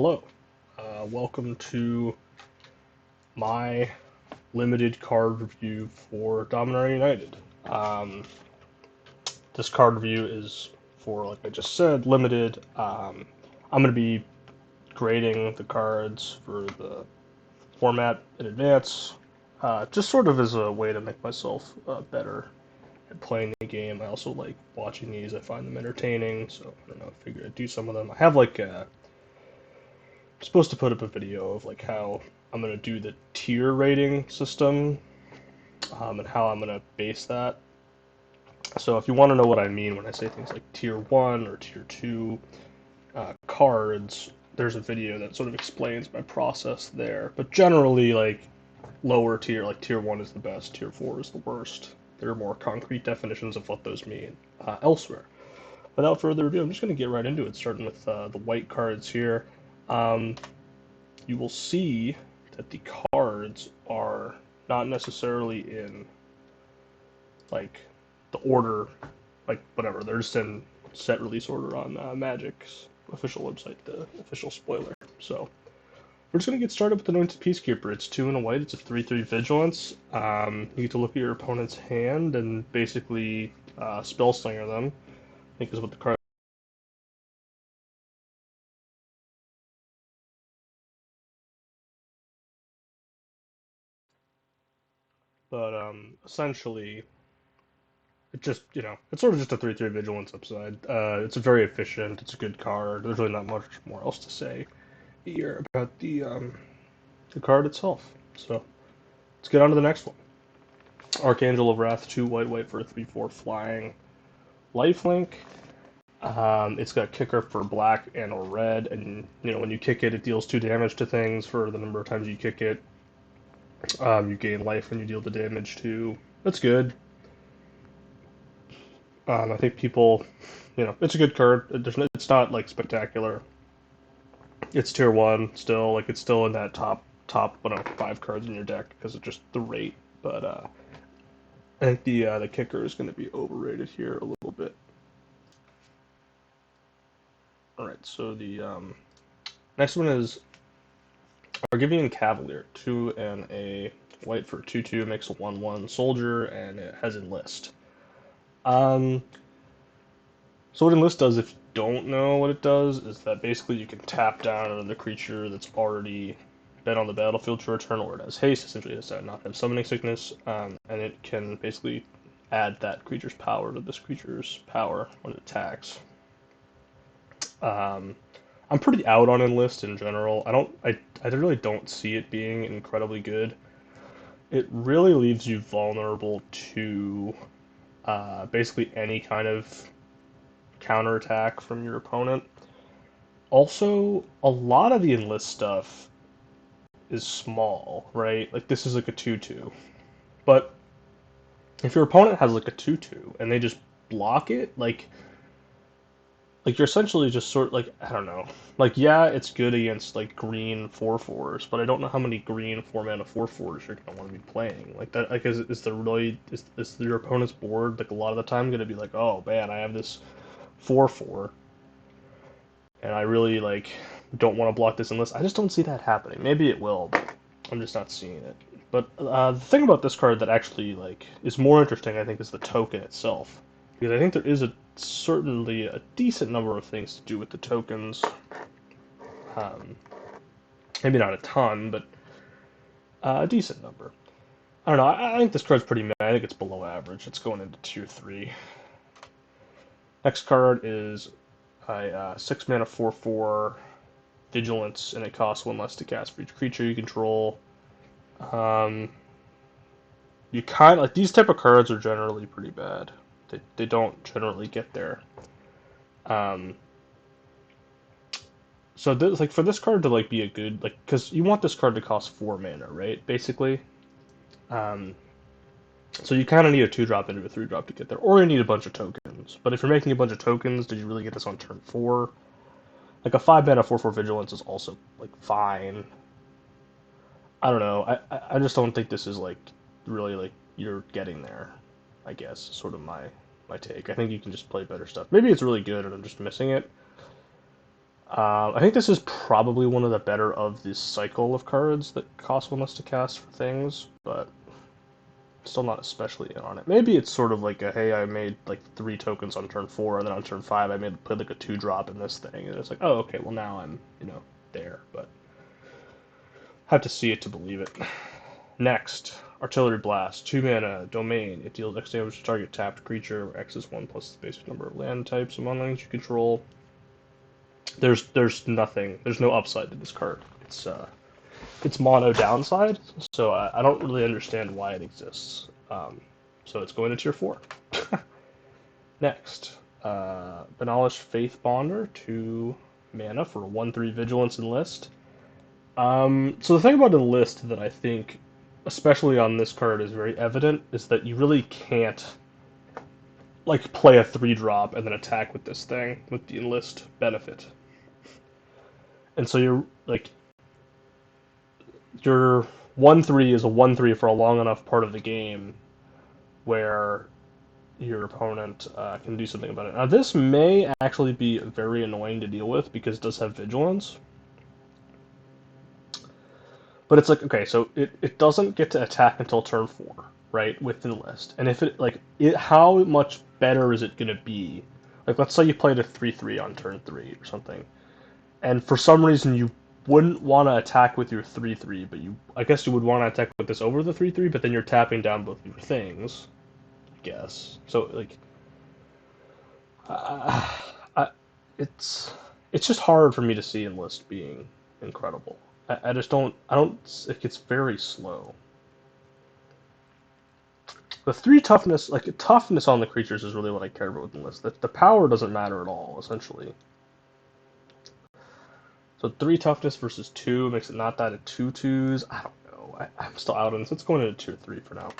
Hello, welcome to my limited card review for Dominaria United. This card review is for, like I just said, limited. I'm going to be grading the cards for the format in advance, just sort of as a way to make myself better at playing the game. I also like watching these. I find them entertaining, so I don't know, I figured I'd do some of them. I have supposed to put up a video of like how I'm gonna do the tier rating system, and how I'm gonna base that. So if you want to know what I mean when I say things like tier 1 or tier 2 cards, there's a video that sort of explains my process there. But generally, like lower tier, like tier 1 is the best, tier 4 is the worst. There are more concrete definitions of what those mean elsewhere. Without further ado, I'm just going to get right into it, starting with the white cards here. Um, you will see that the cards are not necessarily in like the order, like whatever. They're just in set release order on Magic's official website, the official spoiler. So we're just gonna get started with the Anointed Peacekeeper. It's 2 and a white. It's a 3/3 vigilance. You get to look at your opponent's hand and basically spell slinger them. I think is what the card. But essentially, it just, it's sort of just a 3/3 vigilance upside. It's very efficient. It's a good card. There's really not much more else to say here about the card itself. So let's get on to the next one. Archangel of Wrath, 2 white white for a 3/4 flying lifelink. It's got kicker for black and or red, and when you kick it, it deals 2 damage to things for the number of times you kick it. You gain life when you deal the damage too. That's good. I think people, it's a good card. It's not like spectacular. It's tier 1 still. Like it's still in that top 5 cards in your deck because of just the rate. But I think the kicker is going to be overrated here a little bit. All right, so the next one is Argivian Cavalier, 2 and a white for 2/2, makes a 1/1 soldier, and it has enlist. So what enlist does, if you don't know what it does, is that basically you can tap down another creature that's already been on the battlefield for a turn, or it has haste. Essentially, it has to not have summoning sickness, and it can basically add that creature's power to this creature's power when it attacks. I'm pretty out on enlist in general. I really don't see it being incredibly good. It really leaves you vulnerable to basically any kind of counterattack from your opponent. Also, a lot of the enlist stuff is small, right? Like this is like a 2/2. But if your opponent has like a 2/2 and they just block it, like you're essentially just sort of like, I don't know. Like yeah, it's good against like green 4/4s, but I don't know how many green 4-mana 4/4s you're gonna want to be playing. Like that, like is your opponent's board like a lot of the time gonna be like, oh man, I have this 4/4 and I really like don't want to block this unless I just don't see that happening. Maybe it will, but I'm just not seeing it. But the thing about this card that actually like is more interesting, I think, is the token itself, because I think there is certainly a decent number of things to do with the tokens. Um, Maybe not a ton, but a decent number. I don't know. I think this card's pretty meh. I think it's below average. It's going into tier 3. Next card is a 6-mana 4/4 vigilance, and it costs 1 less to cast for each creature you control. You kind of like these type of cards are generally pretty bad. They don't generally get there. Um, so this, like for this card to like be a good like, because you want this card to cost 4 mana, right? Basically. Um, so you kind of need a 2-drop into a 3-drop to get there, or you need a bunch of tokens. But if you're making a bunch of tokens, did you really get this on turn 4? Like a 5-mana 4/4 vigilance is also like fine. I don't know. I just don't think this is like really like you're getting there. I guess is sort of my take. I think you can just play better stuff. Maybe it's really good and I'm just missing it. I think this is probably one of the better of this cycle of cards that cost 1 less to cast for things, but still not especially in on it. Maybe it's sort of like a, hey, I made like 3 tokens on turn 4, and then on turn 5 I put like a 2-drop in this thing, and it's like, oh, okay, well now I'm, there, but have to see it to believe it. Next, Artillery Blast, 2 mana, Domain. It deals X damage to target tapped creature, where X is 1 plus the basic number of land types among lands you control. There's nothing, there's no upside to this card. It's mono downside, so I don't really understand why it exists. So it's going to tier 4. Next, Banalish Faith Bonder, 2 mana for 1/3 Vigilance Enlist. So the thing about Enlist that I think, especially on this card, is very evident is that you really can't like play a 3-drop and then attack with this thing with the Enlist benefit. And so your 1/3 is a 1/3 for a long enough part of the game where your opponent can do something about it. Now, this may actually be very annoying to deal with because it does have Vigilance. But it's like, okay, so it doesn't get to attack until turn 4, right, with the list. And if how much better is it going to be? Like, let's say you played a 3/3 on turn 3 or something, and for some reason you wouldn't want to attack with your 3/3, but I guess you would want to attack with this over the 3/3, but then you're tapping down both your things, I guess. So, like, I, it's just hard for me to see Enlist being incredible. I just don't. It gets very slow. The 3 toughness, like toughness on the creatures, is really what I care about with Enlist. The power doesn't matter at all, essentially. So 3 toughness versus 2 makes it not die to 2/2s. I don't know. I'm still out on this. It's going into tier 3 for now.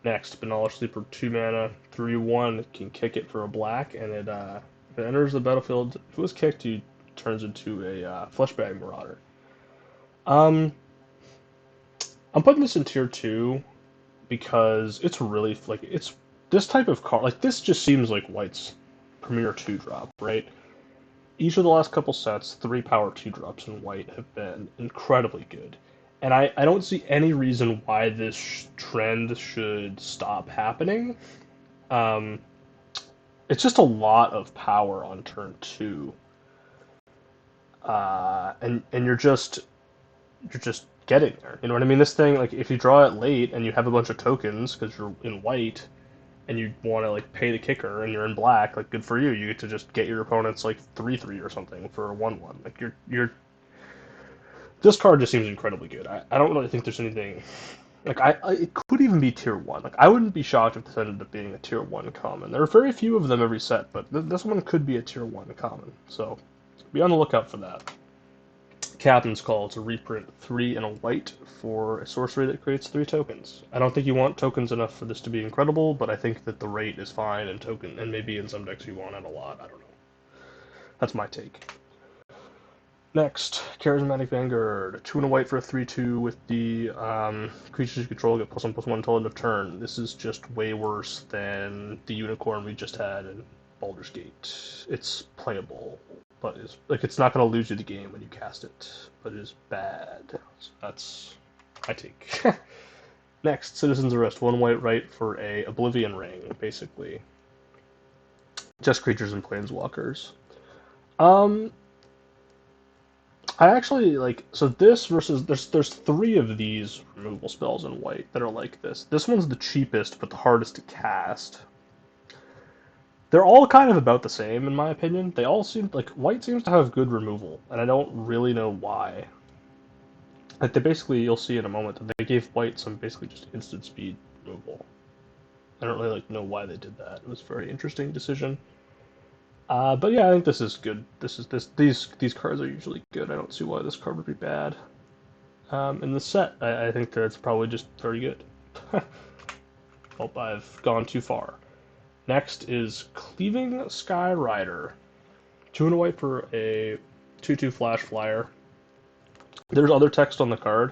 Next, Banalish Sleeper, 2 mana, 3/1. Can kick it for a black, and if it enters the battlefield, if it was kicked, it turns into a Fleshbag Marauder. I'm putting this in tier 2 because it's really like it's this type of card. Like this just seems like White's premier 2-drop, right? Each of the last couple sets, 3 power 2-drops in White have been incredibly good. And I don't see any reason why this trend should stop happening. It's just a lot of power on turn 2. And you're just getting there. You know what I mean? This thing, like, if you draw it late and you have a bunch of tokens because you're in white, and you want to like pay the kicker, and you're in black, like, good for you. You get to just get your opponents like 3/3 or something for a 1/1. Like you're. This card just seems incredibly good. I don't really think there's anything. Like it could even be tier 1. Like I wouldn't be shocked if this ended up being a tier 1 common. There are very few of them every set, but this one could be a tier 1 common. So be on the lookout for that. Captain's Call. It's a reprint, 3 and a white for a sorcery that creates 3 tokens. I don't think you want tokens enough for this to be incredible, but I think that the rate is fine, and maybe in some decks you want it a lot. I don't know. That's my take. Next, Charismatic Vanguard, 2 and a white for a 3/2 with the creatures you control get +1/+1 until end of turn. This is just way worse than the Unicorn we just had in Baldur's Gate. It's playable, but it's not going to lose you the game when you cast it, but it is bad. So that's my take. Next, Citizen's Arrest, 1 white right for a Oblivion Ring, basically. Just creatures and planeswalkers. I actually like, so this versus there's 3 of these removal spells in white that are like this. This one's the cheapest but the hardest to cast. They're all kind of about the same in my opinion. They all seem like white seems to have good removal, and I don't really know why. Like they basically, you'll see in a moment that they gave white some basically just instant speed removal. I don't really know why they did that. It was a very interesting decision. But yeah, I think this is good. These cards are usually good. I don't see why this card would be bad. In the set, I think that it's probably just very good. Hope I've gone too far. Next is Cleaving Skyrider. 2 and a white for a 2/2 flash flyer. There's other text on the card.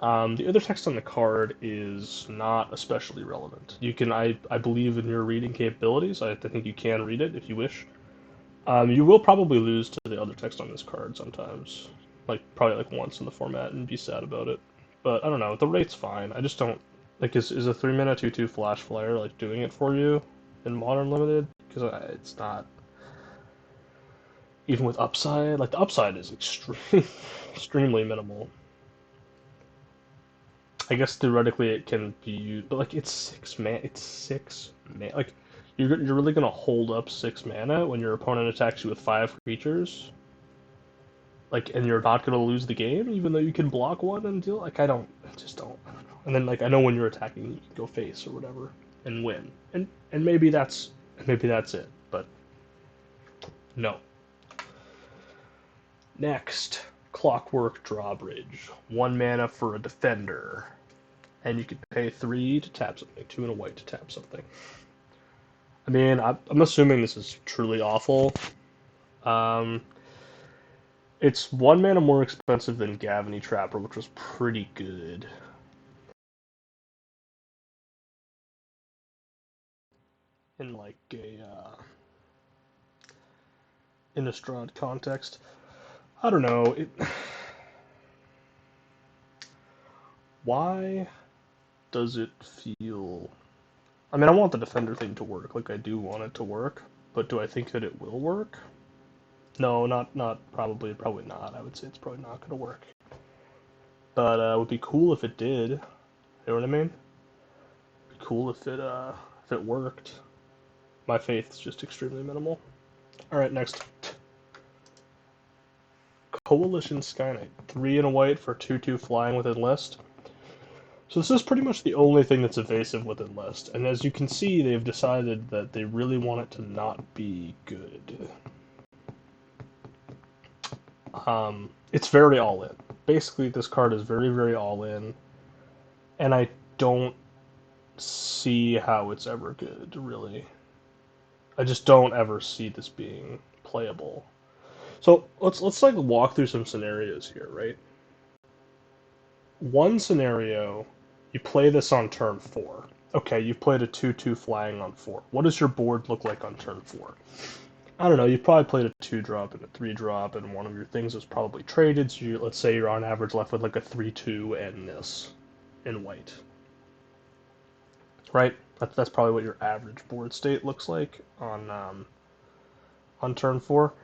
The other text on the card is not especially relevant. You can, I believe in your reading capabilities. I think you can read it if you wish. You will probably lose to the other text on this card sometimes, like probably like once in the format, and be sad about it. But I don't know. The rate's fine. I just don't like. Is a 3-mana 2/2 flash flare like doing it for you in modern limited? Because it's not. Even with upside, like the upside is extremely minimal. I guess theoretically it can be used, but like it's 6 man. It's 6 man. Like you're really gonna hold up 6 mana when your opponent attacks you with 5 creatures. Like, and you're not gonna lose the game, even though you can block one and deal. Like, I just don't. I don't know. And then like I know when you're attacking, you can go face or whatever and win. And maybe that's it. But no. Next, Clockwork Drawbridge. 1 mana for a defender. And you can pay 3 to tap something, 2 and a white to tap something. I mean, I'm assuming this is truly awful. It's 1 mana more expensive than Gavany Trapper, which was pretty good. In like a Innistrad context. I don't know. Why does it feel... I mean, I want the defender thing to work, like I do want it to work, but do I think that it will work? No, not probably not. I would say it's probably not going to work. But it would be cool if it did. You know what I mean? It'd be cool if it worked. My faith is just extremely minimal. All right, next. Coalition Skyknight. 3 and a white for 2/2 flying with Enlist. So this is pretty much the only thing that's evasive with Enlist. And as you can see, they've decided that they really want it to not be good. It's very all in. Basically, this card is very, very all in. And I don't see how it's ever good, really. I just don't ever see this being playable. So let's like walk through some scenarios here, right? One scenario, you play this on turn 4. Okay, you've played a 2/2 flying on 4. What does your board look like on turn 4? I don't know, you probably played a 2-drop and a 3-drop, and one of your things was probably traded, so let's say you're on average left with like a 3/2 and this in white. Right? That's probably what your average board state looks like on turn 4.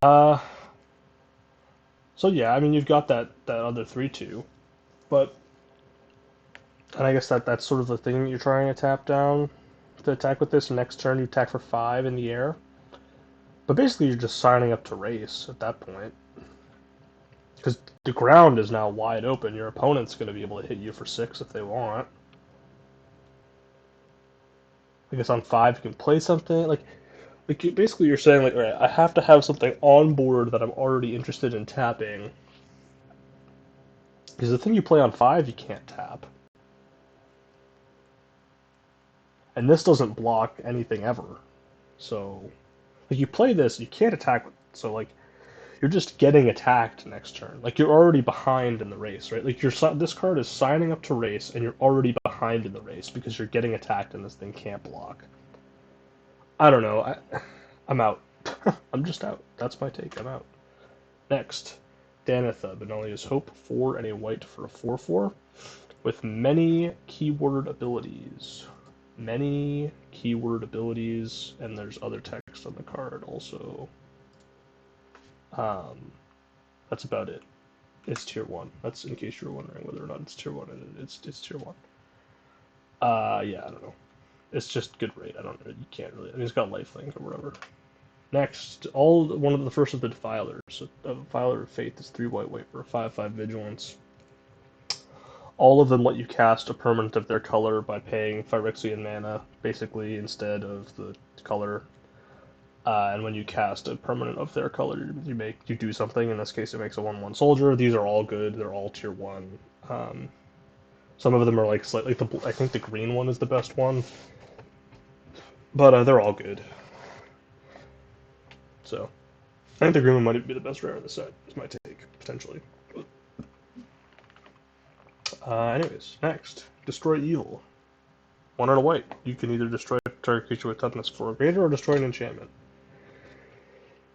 Uh, so yeah, I mean you've got that other 3/2, but and I guess that's sort of the thing that you're trying to tap down to attack with this. Next turn you attack for 5 in the air, but basically you're just signing up to race at that point because the ground is now wide open. Your opponent's going to be able to hit you for 6 if they want. I guess on 5 you can play something like basically you're saying like, all right, I have to have something on board that I'm already interested in tapping. Because the thing you play on 5 you can't tap. And this doesn't block anything ever. So like you play this, you can't attack so like you're just getting attacked next turn. Like you're already behind in the race, right? Like this card is signing up to race and you're already behind in the race because you're getting attacked and this thing can't block. I don't know. I'm out. I'm just out. That's my take. I'm out. Next, Danitha, Banalish Hope, 4 and a white for a 4/4 with many keyword abilities. Many keyword abilities, and there's other text on the card also. That's about it. It's tier 1. That's in case you're wondering whether or not it's tier 1, and it's tier 1. Yeah, I don't know. It's just good rate. I don't know. You can't really. I mean, it's got lifelink or whatever. Next, one of the first of the Defilers. A Defiler of Faith is 3 white for a 5/5 Vigilance. All of them let you cast a permanent of their color by paying Phyrexian mana, basically, instead of the color. And when you cast a permanent of their color, you do something. In this case, it makes a 1/1 soldier. These are all good. They're all tier 1. Some of them are like slightly. I think the green one is the best one, but they're all good. So, I think the green one might be the best rare in the set. Is my take potentially. Anyways, next, Destroy Evil. 1 and a white. You can either destroy a target creature with toughness 4 or greater, or destroy an enchantment.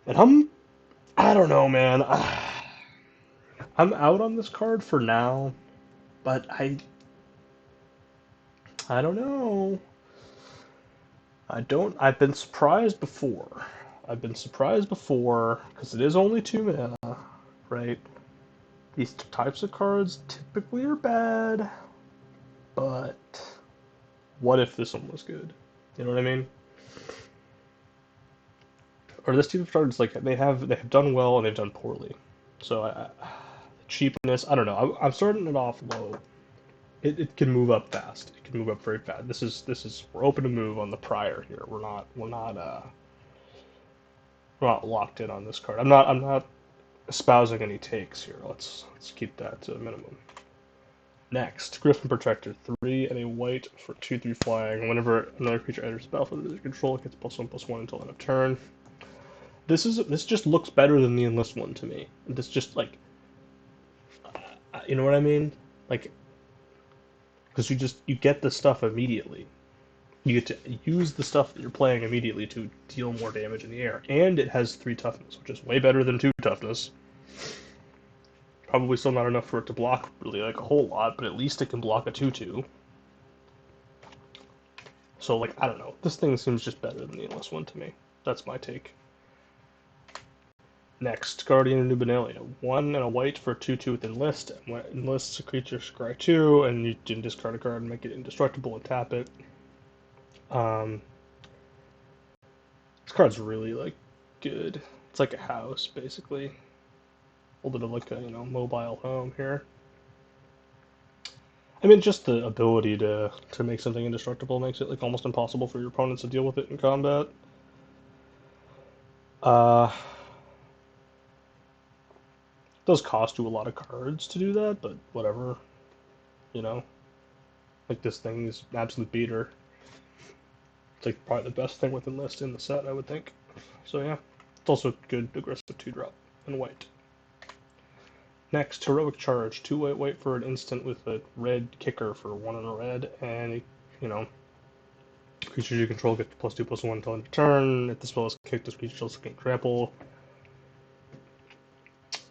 And I don't know, man. I'm out on this card for now, but I don't know. I've been surprised before. I've been surprised before because it is only 2 mana, right? These types of cards typically are bad, but what if this one was good? You know what I mean? Or this type of cards, like they have done well and they've done poorly. So cheapness, I don't know. I'm starting it off low. It can move up fast. It can move up very fast. This is we're open to move on the prior here. We're not locked in on this card. I'm not espousing any takes here. Let's keep that to a minimum. Next, Griffin Protector, 3 and a white for 2/3 flying. Whenever another creature enters the battlefield under your control, it gets +1/+1 until end of turn. This just looks better than the Enlist one to me. This just like, you know what I mean? Like, because you get the stuff immediately. You get to use the stuff that you're playing immediately to deal more damage in the air, and it has 3 toughness, which is way better than 2 toughness. Probably still not enough for it to block really like a whole lot, but at least it can block a 2/2. So like I don't know, this thing seems just better than the Endless one to me. That's my take. Next, Guardian of New Banalish, 1 and a white for 2/2 with Enlist. And when enlists a creature, scry 2, and you can discard a card and make it indestructible and tap it. This card's really like good. It's like a house basically. A little bit of like a mobile home here. I mean, just the ability to make something indestructible makes it like almost impossible for your opponents to deal with it in combat. Uh, it does cost you a lot of cards to do that, but whatever, you know. Like this thing is an absolute beater. It's like probably the best thing with Enlist in the set, I would think. So yeah, it's also good aggressive 2-drop in white. Next, Heroic Charge, 2 white white for an instant with a red kicker for 1 and a red, and creatures you control get +2/+1 until end of turn. If the spell is kicked, this creature also can trample.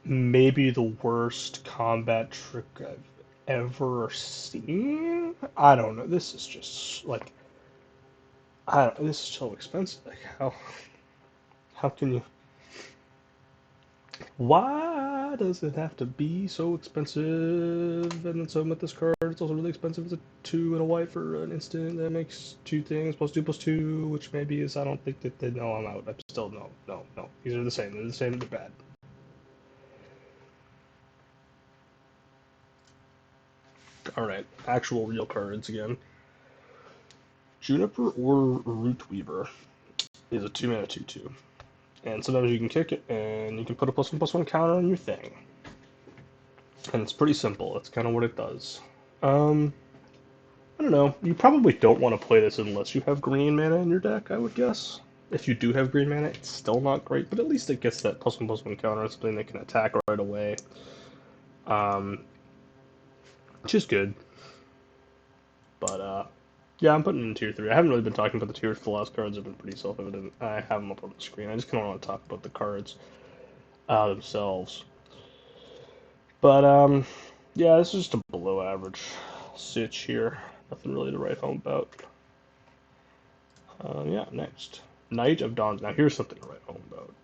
Maybe the worst combat trick I've ever seen. I don't know. This is just like I don't. This is so expensive. Like how can you? Why does it have to be so expensive? And then some with this card, it's also really expensive. It's a 2 and a white for an instant that makes 2 things +2/+2, which maybe is. I don't think that they know I'm out. I'm still no. These are the same. They're the same. They're bad. All right, actual real cards again. Juniper or Rootweaver is a 2 mana 2/2, and sometimes you can kick it and you can put a +1/+1 counter on your thing. And it's pretty simple. That's kind of what it does. I don't know. You probably don't want to play this unless you have green mana in your deck, I would guess. If you do have green mana, it's still not great, but at least it gets that +1/+1 counter, something they can attack right away. Um, which is good. But yeah, I'm putting it in tier 3. I haven't really been talking about the tiers. The last cards have been pretty self-evident. I have them up on the screen. I just kind of want to talk about the cards themselves. But yeah, this is just a below average sitch here. Nothing really to write home about. Yeah, next. Knight of Dawns. Now here's something to write home about.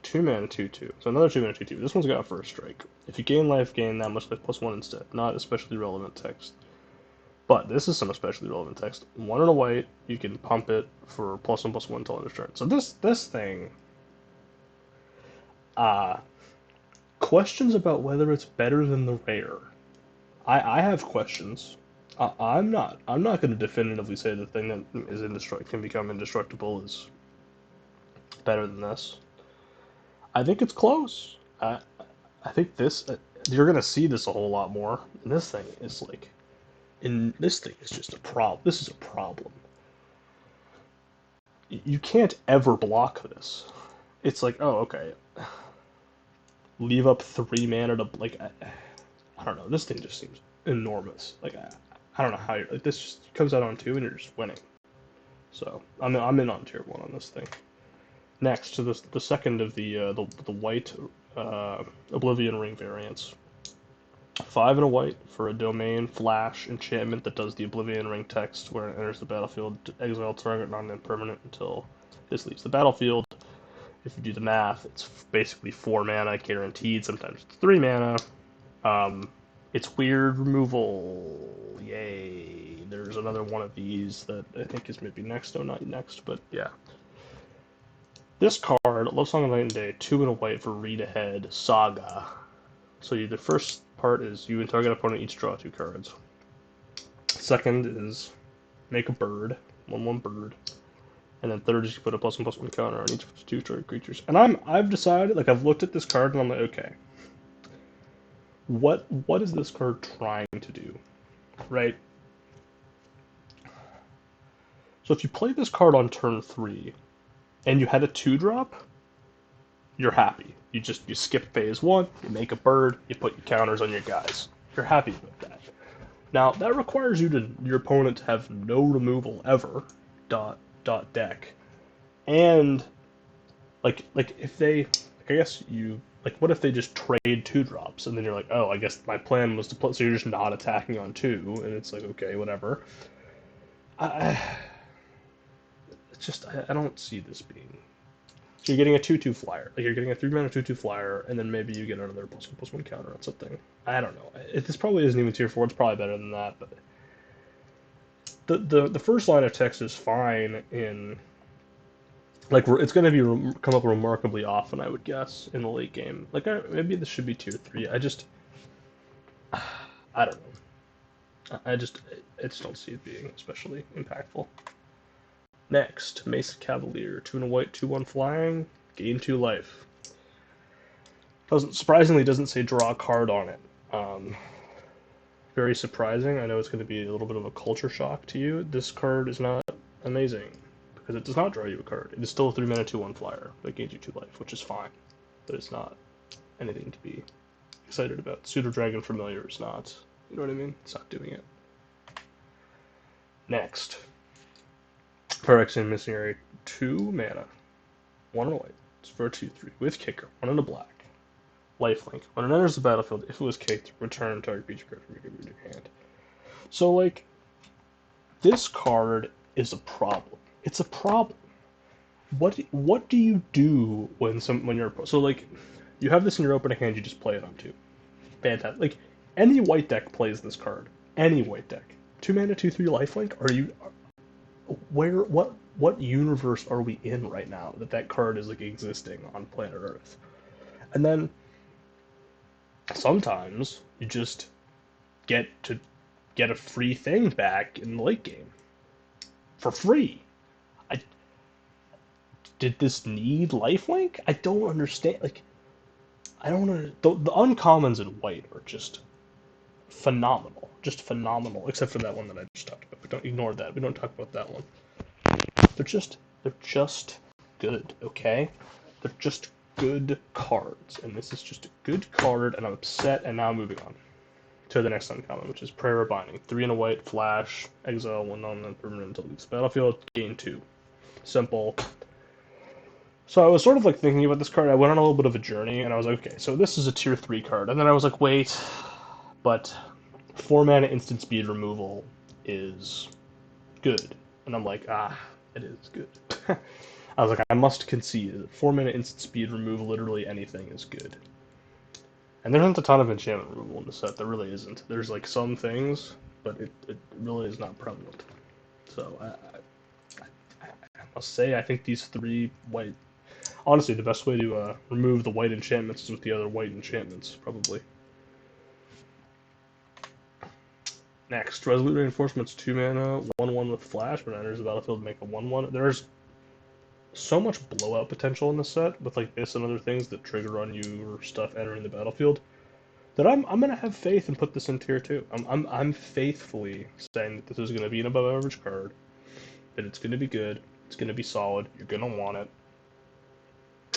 2 mana 2/2. So another 2 mana 2/2. This one's got a first strike. If you gain life, gain that much life +1 instead. Not especially relevant text. But this is some especially relevant text. 1 and a white, you can pump it for +1/+1 until end of turn. So this thing, uh, questions about whether it's better than the rare. I have questions. I'm not going to definitively say the thing that is indestructible can become indestructible is better than this. I think it's close. I think this you're going to see this a whole lot more. And this thing is like, this thing is just a problem. This is a problem. You can't ever block this. It's like, oh, okay. Leave up 3 mana to like. I don't know. This thing just seems enormous. Like I don't know how you're like this just comes out on 2 and you're just winning. So I'm in on tier 1 on this thing. Next to the second of the white Oblivion Ring variants. 5 and a white for a domain flash enchantment that does the Oblivion Ring text where it enters the battlefield. Exile target non-permanent until this leaves the battlefield. If you do the math, it's basically 4 mana guaranteed. Sometimes it's 3 mana. It's weird removal. Yay. There's another one of these that I think is maybe next. No, not next, but yeah. This card, Love Song of Night and Day, 2 and a white for read ahead, Saga. So the first part is you and target opponent each draw 2 cards. Second is make a bird, 1/1 bird. And then third is you put a +1/+1 counter on each of the 2 target creatures. And I've decided, like I've looked at this card and I'm like, okay. What is this card trying to do? Right? So if you play this card on turn 3 and you had a 2-drop, you're happy. You skip phase 1, you make a bird, you put your counters on your guys. You're happy with that. Now that requires your opponent to have no removal ever. Deck. And like if they, I guess you like, what if they just trade 2-drops and then you're like, oh, I guess my plan was to play, so you're just not attacking on 2, and it's like, okay, whatever. It's just I don't see this being. So you're getting a 2/2 flyer. Like you're getting a 3-mana 2/2 flyer, and then maybe you get another +1/+1 counter on something. I don't know. This probably isn't even tier 4. It's probably better than that. But the first line of text is fine in. Like it's going to be come up remarkably often, I would guess, in the late game. Like maybe this should be tier 3. I don't know. I just don't see it being especially impactful. Next, Mesa Cavalier, 2 and a white, 2/1 flying, gain 2 life. Surprisingly, doesn't say draw a card on it. Very surprising. I know it's going to be a little bit of a culture shock to you. This card is not amazing because it does not draw you a card. It is still a 3-mana 2/1 flyer that gains you 2 life, which is fine, but it's not anything to be excited about. Pseudo Dragon Familiar is not. You know what I mean? It's not doing it. Next. Paragon Missionary, 2 mana, 1 and a white. It's for a 2/3 with kicker, 1 and a black. Lifelink. When it enters the battlefield, if it was kicked, return target creature card from your hand. So like, this card is a problem. It's a problem. What do you do when you're so like, you have this in your opening hand, you just play it on 2. Fantastic. Like any white deck plays this card. Any white deck. 2 mana 2/3 lifelink. What universe are we in right now that card is like existing on planet Earth? And then sometimes you just get a free thing back in the late game for free. Did this need lifelink? I don't understand. Like, I don't know. The uncommons in white are just phenomenal. Just phenomenal. Except for that one that I just talked about. But don't ignore that. We don't talk about that one. They're just good, okay? They're just good cards, and this is just a good card, and I'm upset, and now moving on to the next uncommon, which is Prayer of Binding. 3 and a white, flash, exile 1 non-permanent until leaves battlefield, gain 2. Simple. So I was sort of like thinking about this card, I went on a little bit of a journey, and I was like, okay, so this is a tier 3 card, and then I was like, wait, but 4 mana instant speed removal is good. And I'm like, it is good. I was like, I must concede that 4 mana instant speed remove literally anything is good. And there isn't a ton of enchantment removal in the set. There really isn't. There's like some things, but it really is not prevalent. So I must say, I think these 3 white. Honestly, the best way to remove the white enchantments is with the other white enchantments, probably. Next, Resolute Reinforcement's 2 mana, 1/1 with flash. When it enters the battlefield, make a 1/1. There's so much blowout potential in the set with like this and other things that trigger on you or stuff entering the battlefield that I'm gonna have faith and put this in tier 2. I'm faithfully saying that this is gonna be an above average card, that it's gonna be good, it's gonna be solid, you're gonna want it.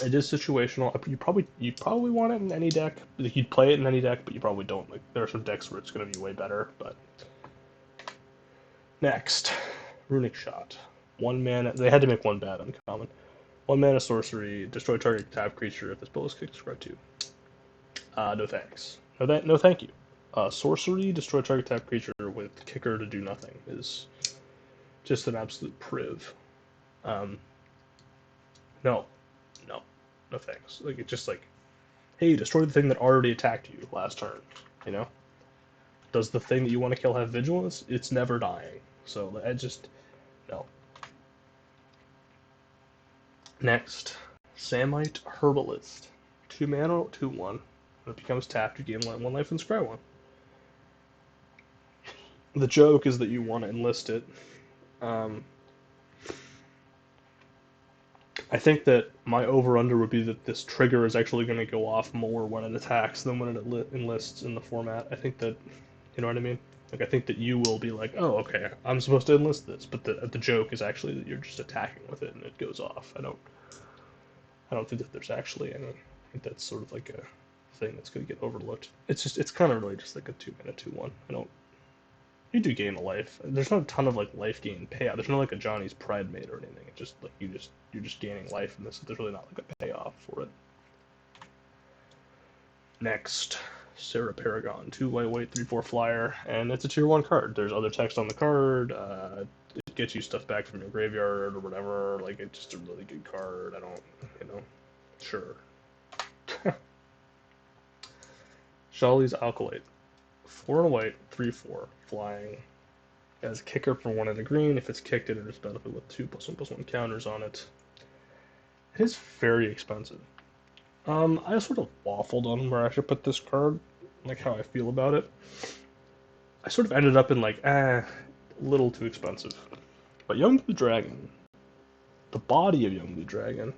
It is situational. You probably want it in any deck. Like, you'd play it in any deck, but you probably don't. Like there are some decks where it's gonna be way better, but. Next, Runic Shot. 1 mana. They had to make 1 bad uncommon. 1 mana sorcery, destroy target tap creature. If this spell is kicked, discard 2. No thanks. No thank you. Sorcery, destroy target tap creature with kicker to do nothing is just an absolute priv. Um, no, no thanks. Like, it's just like, hey, destroy the thing that already attacked you last turn. You know, does the thing that you want to kill have vigilance? It's never dying. So I just no. Next, Samite Herbalist. 2 mana, 2/1. When it becomes tapped, you gain 1 life and scry 1. The joke is that you want to enlist it. I think that my over-under would be that this trigger is actually going to go off more when it attacks than when it enlists in the format. I think that, you know what I mean? Like, I think that you will be like, oh, okay, I'm supposed to enlist this, but the joke is actually that you're just attacking with it and it goes off. I don't think that there's actually any. I think that's sort of like a thing that's going to get overlooked. It's kind of really just like a 2 mana 2/1. You do gain a life. There's not a ton of like life gain payout. There's not like a Johnny's Pride Mate or anything. It's just like you're just gaining life in this. There's really not like a payoff for it. Next, Sarah Paragon, 2 white, 3/4 flyer, and it's a tier 1 card. There's other text on the card. It gets you stuff back from your graveyard or whatever. Like, it's just a really good card. Sure. Shali's Alkalite, 4 white, 3/4 flying. As kicker for 1 and a green. If it's kicked, it enters battlefield with 2+1/+1 counters on it. It is very expensive. I sort of waffled on where I should put this card, like how I feel about it. I sort of ended up in like, a little too expensive. But Youngblue Dragon, the body of Youngblue Dragon,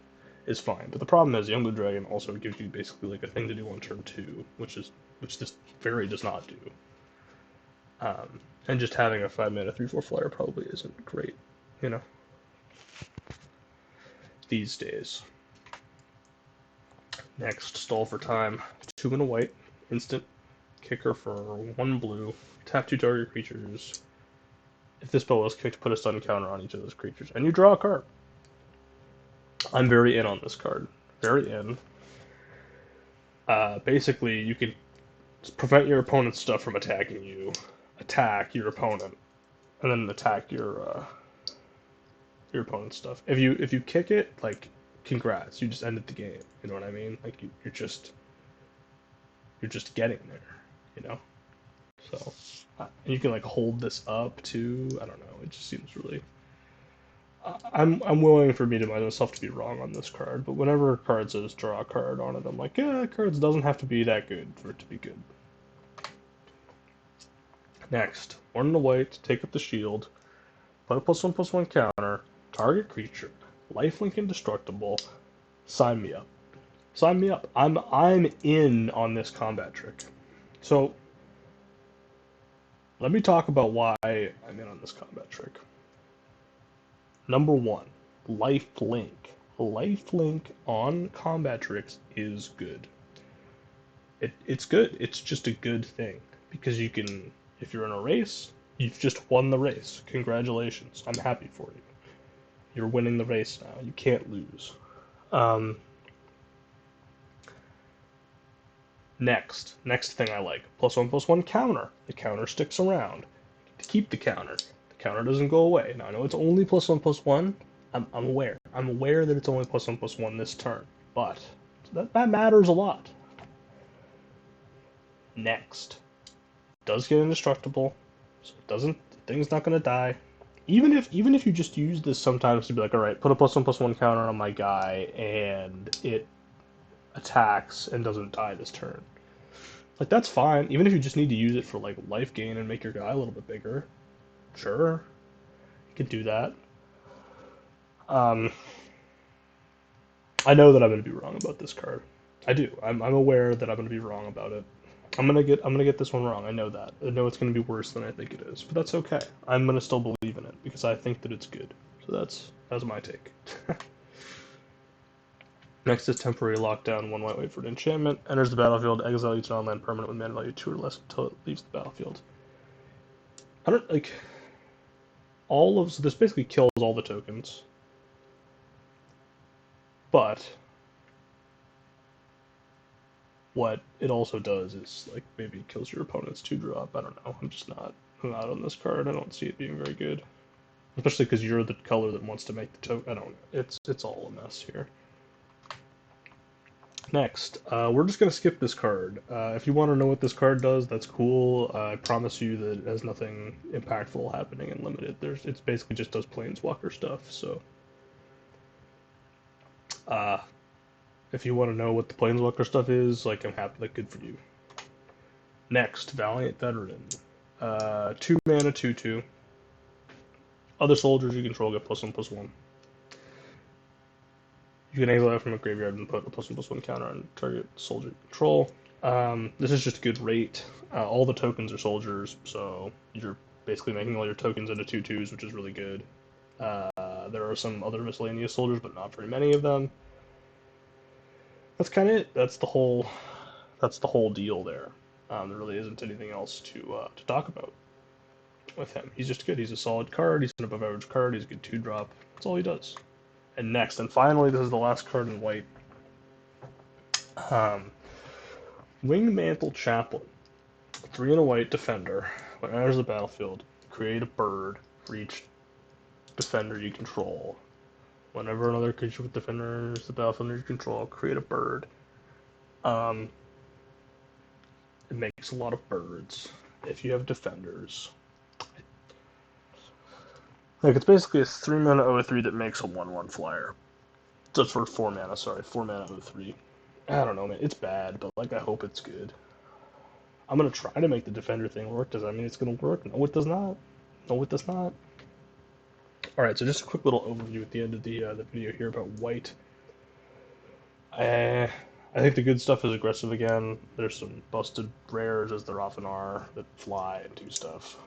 is fine. But the problem is Youngblue Dragon also gives you basically like a thing to do on turn 2, which this fairy does not do. And just having a 5 mana 3/4 flyer probably isn't great, you know, these days. Next, Stall for Time, 2 mana white, instant kicker for 1 blue, tap 2 target creatures. If this spell was kicked, put a stun counter on each of those creatures, and you draw a card. I'm very in on this card. Very in. Basically, you can prevent your opponent's stuff from attacking you, attack your opponent, and then attack your opponent's stuff. If you kick it, like, congrats, you just ended the game. You know what I mean? Like, you're just getting there, you know. So, and you can like hold this up too. I don't know. It just seems really. I'm willing for me to myself to be wrong on this card, but whenever a card says draw a card on it, I'm like, yeah, cards doesn't have to be that good for it to be good. Next, 1 and a white, take up the shield, put a +1/+1 counter, target creature, lifelink indestructible. Sign me up. Sign me up. I'm in on this combat trick. So let me talk about why I'm in on this combat trick. Number 1, lifelink. Lifelink on combat tricks is good. It's good. It's just a good thing because you can, if you're in a race, you've just won the race. Congratulations. I'm happy for you. You're winning the race now. You can't lose. Next thing I like, +1/+1 counter. The counter sticks around. To keep the counter. The counter doesn't go away. Now I know it's only +1/+1. I'm aware. I'm aware that it's only +1/+1 this turn, but that matters a lot. Next, does get indestructible, so the thing's not gonna die. Even if you just use this sometimes to be like, all right, put a +1/+1 counter on my guy, and it attacks and doesn't die this turn. Like, that's fine. Even if you just need to use it for like life gain and make your guy a little bit bigger, sure, you can do that. I know that I'm going to be wrong about this card. I do. I'm aware that I'm going to be wrong about it. I'm gonna get this one wrong. I know that. I know it's going to be worse than I think it is, but that's okay. I'm going to still believe in it because I think that it's good. So that's my take. Next is Temporary Lockdown, 1 white, wait for an enchantment. Enters the battlefield, exile each non-land permanent with mana value 2 or less until it leaves the battlefield. I don't, like, so this basically kills all the tokens. But what it also does is like maybe kills your opponent's 2-drop. I don't know. I'm not on this card. I don't see it being very good. Especially because you're the color that wants to make the token. I don't know. It's all a mess here. Next, we're just going to skip this card. If you want to know what this card does, that's cool. I promise you that it has nothing impactful happening in Limited. It's basically just does Planeswalker stuff. So, uh, if you want to know what the Planeswalker stuff is, like I'm happy, like good for you. Next, Valiant Veteran. 2 mana, 2/2. Other soldiers you control get +1/+1. You can exile that from a graveyard and put a +1/+1 counter on target soldier you control. This is just a good rate. All the tokens are soldiers, so you're basically making all your tokens into 2/2s, which is really good. There are some other miscellaneous soldiers, but not very many of them. That's kind of it. That's the whole deal there. There really isn't anything else to talk about with him. He's just good. He's a solid card. He's an above average card. He's a good 2-drop. That's all he does. And next, and finally, this is the last card in white. Winged Mantle Chaplin. 3 and a white defender. When it enters the battlefield, create a bird for each defender you control. Whenever another creature with defender enters the battlefield under your control, create a bird. It makes a lot of birds if you have defenders. Like, it's basically a 3 mana 0/3 that makes a 1/1 flyer. That's for 4 mana, sorry, 4 mana 0/3. I don't know, man. It's bad, but like I hope it's good. I'm gonna try to make the defender thing work. Does that mean it's gonna work? No, it does not. No, it does not. All right, so just a quick little overview at the end of the video here about white. I think the good stuff is aggressive again. There's some busted rares, as there often are, that fly and do stuff.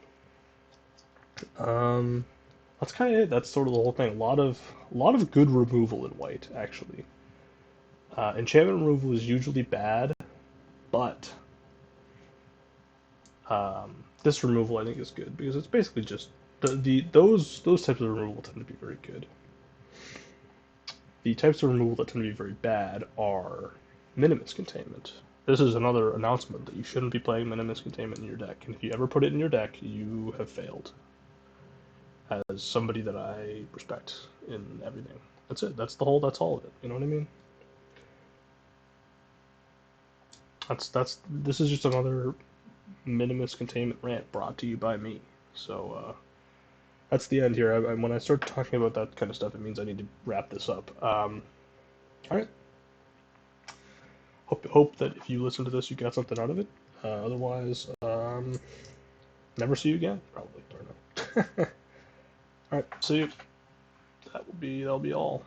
That's kind of it. That's sort of the whole thing. A lot of good removal in white, actually. Enchantment removal is usually bad, but this removal I think is good because it's basically just those types of removal tend to be very good. The types of removal that tend to be very bad are Minimus Containment. This is another announcement that you shouldn't be playing Minimus Containment in your deck, and if you ever put it in your deck, you have failed. As somebody that I respect in everything. That's it. That's all of it. You know what I mean? This is just another Minimus Containment rant brought to you by me. So that's the end here. When I start talking about that kind of stuff, it means I need to wrap this up. All right. Hope that if you listen to this, you got something out of it. Otherwise, never see you again. Probably. I don't know. All right. See you. That'll be all.